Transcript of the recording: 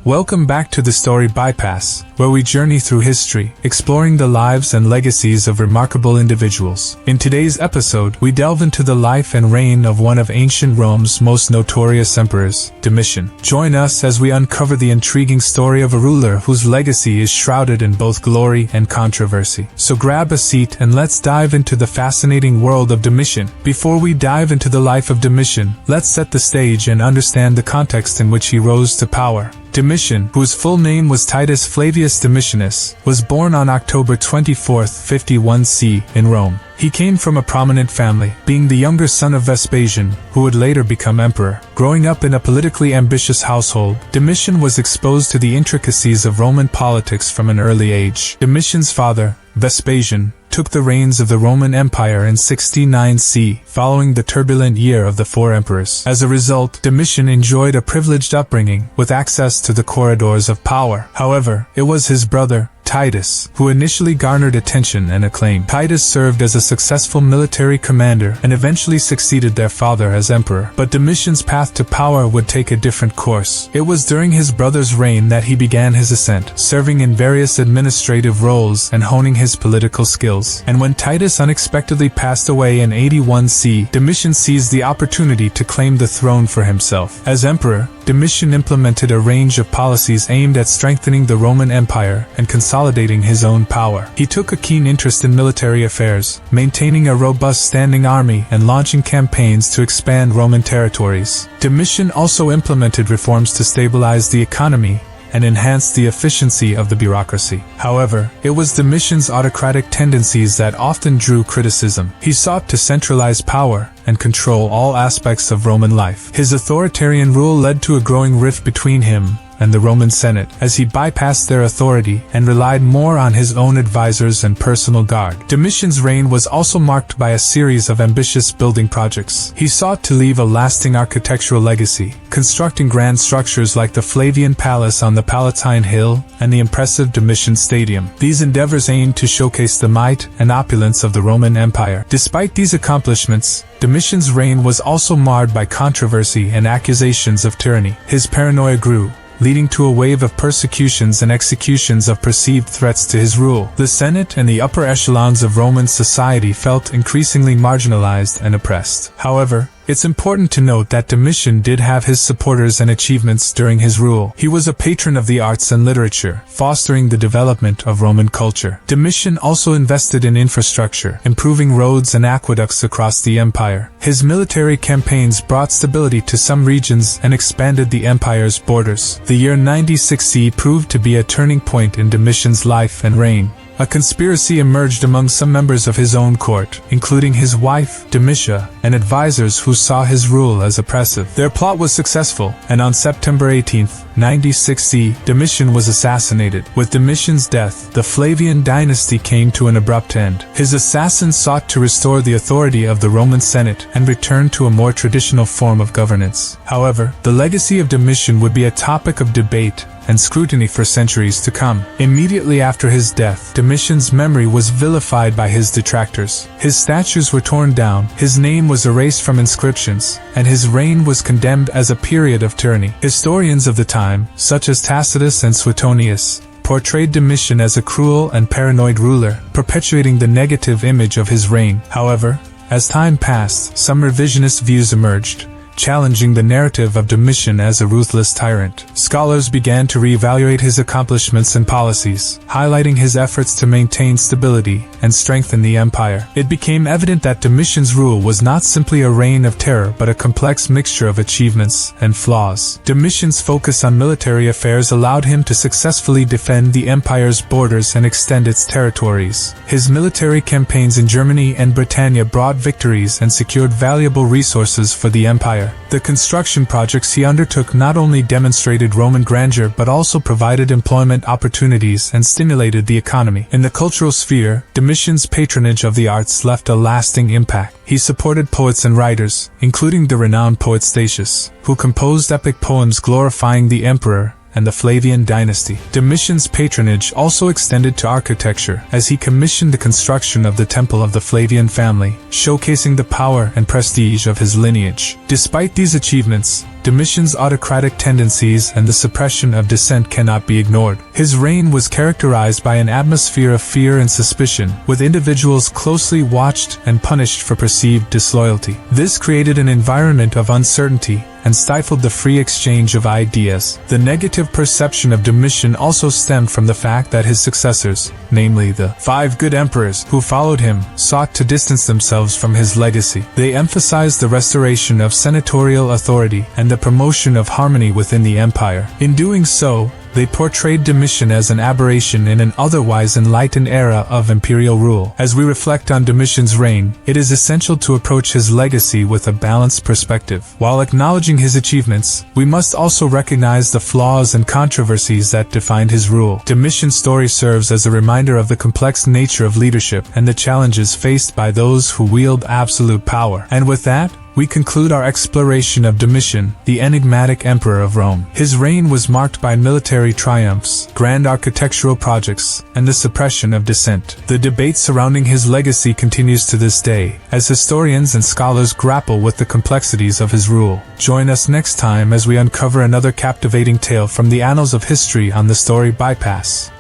Welcome back to the Story Bypass, where we journey through history, exploring the lives and legacies of remarkable individuals. In today's episode, we delve into the life and reign of one of ancient Rome's most notorious emperors, Domitian. Join us as we uncover the intriguing story of a ruler whose legacy is shrouded in both glory and controversy. So grab a seat and let's dive into the fascinating world of Domitian. Before we dive into the life of Domitian, let's set the stage and understand the context in which he rose to power. Domitian, whose full name was Titus Flavius Domitianus, was born on October 24, 51 CE, in Rome. He came from a prominent family, being the younger son of Vespasian, who would later become emperor. Growing up in a politically ambitious household, Domitian was exposed to the intricacies of Roman politics from an early age. Domitian's father, Vespasian, took the reins of the Roman Empire in 69 CE, following the turbulent year of the four emperors. As a result, Domitian enjoyed a privileged upbringing, with access to the corridors of power. However, it was his brother, Titus, who initially garnered attention and acclaim. Titus served as a successful military commander and eventually succeeded their father as emperor. But Domitian's path to power would take a different course. It was during his brother's reign that he began his ascent, serving in various administrative roles and honing his political skills. And when Titus unexpectedly passed away in 81 CE, Domitian seized the opportunity to claim the throne for himself. As emperor, Domitian implemented a range of policies aimed at strengthening the Roman Empire and consolidating his own power. He took a keen interest in military affairs, maintaining a robust standing army and launching campaigns to expand Roman territories. Domitian also implemented reforms to stabilize the economy and enhanced the efficiency of the bureaucracy. However, it was Domitian's autocratic tendencies that often drew criticism. He sought to centralize power and control all aspects of Roman life. His authoritarian rule led to a growing rift between him and the Roman Senate, as he bypassed their authority and relied more on his own advisors and personal guard. Domitian's reign was also marked by a series of ambitious building projects. He sought to leave a lasting architectural legacy, constructing grand structures like the Flavian Palace on the Palatine Hill and the impressive Domitian Stadium. These endeavors aimed to showcase the might and opulence of the Roman Empire. Despite these accomplishments, Domitian's reign was also marred by controversy and accusations of tyranny. His paranoia grew, leading to a wave of persecutions and executions of perceived threats to his rule. The Senate and the upper echelons of Roman society felt increasingly marginalized and oppressed. However, it's important to note that Domitian did have his supporters and achievements during his rule. He was a patron of the arts and literature, fostering the development of Roman culture. Domitian also invested in infrastructure, improving roads and aqueducts across the empire. His military campaigns brought stability to some regions and expanded the empire's borders. The year 96 CE proved to be a turning point in Domitian's life and reign. A conspiracy emerged among some members of his own court, including his wife, Domitia, and advisors who saw his rule as oppressive. Their plot was successful, and on September 18, 96 CE, Domitian was assassinated. With Domitian's death, the Flavian dynasty came to an abrupt end. His assassins sought to restore the authority of the Roman Senate and return to a more traditional form of governance. However, the legacy of Domitian would be a topic of debate and scrutiny for centuries to come. Immediately after his death, Domitian's memory was vilified by his detractors. His statues were torn down, his name was erased from inscriptions, and his reign was condemned as a period of tyranny. Historians of the time, such as Tacitus and Suetonius, portrayed Domitian as a cruel and paranoid ruler, perpetuating the negative image of his reign. However, as time passed, some revisionist views emerged, challenging the narrative of Domitian as a ruthless tyrant. Scholars began to reevaluate his accomplishments and policies, highlighting his efforts to maintain stability and strengthen the empire. It became evident that Domitian's rule was not simply a reign of terror but a complex mixture of achievements and flaws. Domitian's focus on military affairs allowed him to successfully defend the empire's borders and extend its territories. His military campaigns in Germany and Britannia brought victories and secured valuable resources for the empire. The construction projects he undertook not only demonstrated Roman grandeur but also provided employment opportunities and stimulated the economy. In the cultural sphere, Domitian's patronage of the arts left a lasting impact. He supported poets and writers, including the renowned poet Statius, who composed epic poems glorifying the emperor and the Flavian dynasty. Domitian's patronage also extended to architecture, as he commissioned the construction of the Temple of the Flavian family, showcasing the power and prestige of his lineage. Despite these achievements, Domitian's autocratic tendencies and the suppression of dissent cannot be ignored. His reign was characterized by an atmosphere of fear and suspicion, with individuals closely watched and punished for perceived disloyalty. This created an environment of uncertainty and stifled the free exchange of ideas. The negative perception of Domitian also stemmed from the fact that his successors, namely the 5 good emperors who followed him, sought to distance themselves from his legacy. They emphasized the restoration of senatorial authority and the promotion of harmony within the empire. In doing so, they portrayed Domitian as an aberration in an otherwise enlightened era of imperial rule. As we reflect on Domitian's reign, it is essential to approach his legacy with a balanced perspective. While acknowledging his achievements, we must also recognize the flaws and controversies that defined his rule. Domitian's story serves as a reminder of the complex nature of leadership and the challenges faced by those who wield absolute power. And with that, we conclude our exploration of Domitian, the enigmatic emperor of Rome. His reign was marked by military triumphs, grand architectural projects, and the suppression of dissent. The debate surrounding his legacy continues to this day, as historians and scholars grapple with the complexities of his rule. Join us next time as we uncover another captivating tale from the annals of history on the Story Bypass.